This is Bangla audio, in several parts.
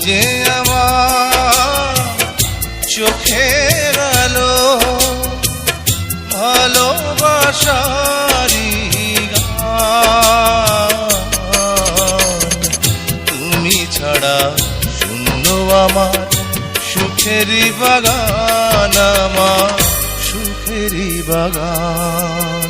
যে আমার চোখের আলো, ভালোবাসারি গান। তুমি ছাড়া শূন্য আমার সুখেরই বাগান, আমার সুখেরই বাগান।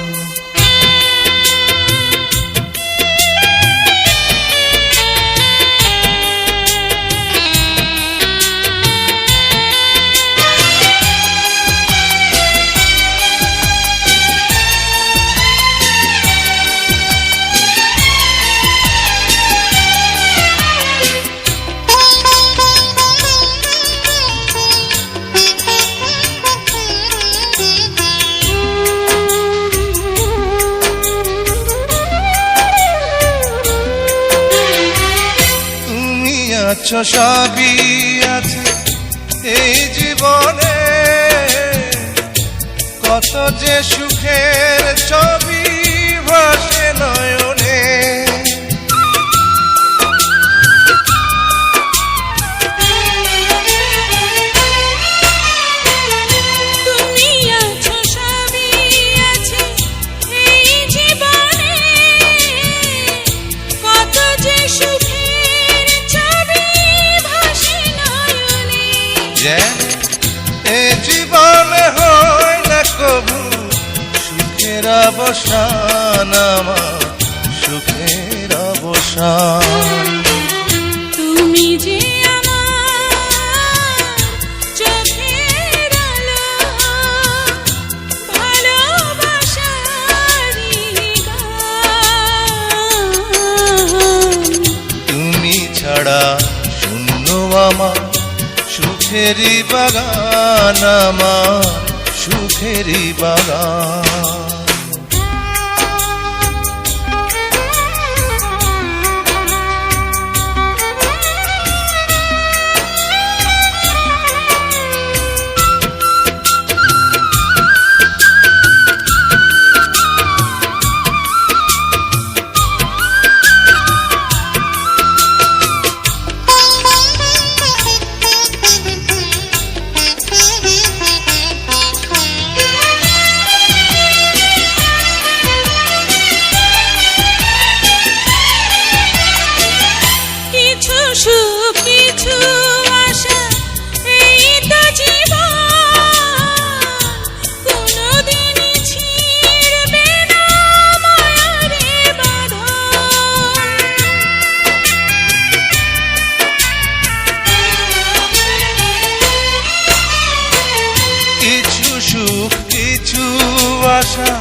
আছো সবই আছে এই জীবনে, কত যে সুখের ছবি ভাসে নয়নে। তুমি আছো সবই আছে এই জীবনে, কত যে সুখের ছবি ভাসে নয়নে। এ জীবনে হয় না কবু সুখের অবসান, আমার সুখের অবসান। তুমি যে আমার চোখের আলো, ভালোবাসারি গান। তুমি ছাড়া শূন্য আমার সুখেরই বাগান, আমার সুখেরই বাগান। সুখ কিছু আশা এই তো জীবন, কোনদিনই ছিঁড়বে না মায়ারে বাঁধন। কিছু সুখ কিছু আশা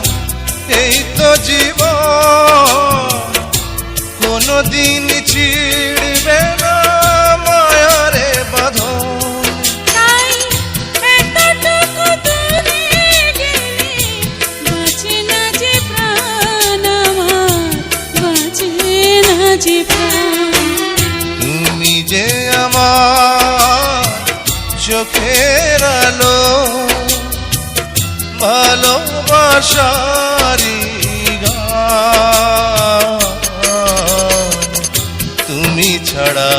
এই তো জীবন, কোনদিন ছিড়বে না মায়ারে বাঁধন। তাই এতটুকু দূরে গেলে বাঁচে না যে প্রাণ আমার, বাঁচে না যে প্রাণ। তুমি যে আমার চোখের আলো, ভালোবাসারি গান। তুমি ছাড়া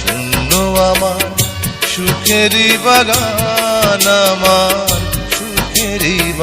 শূন্য আমার সুখেরই বাগান, আমার সুখেরই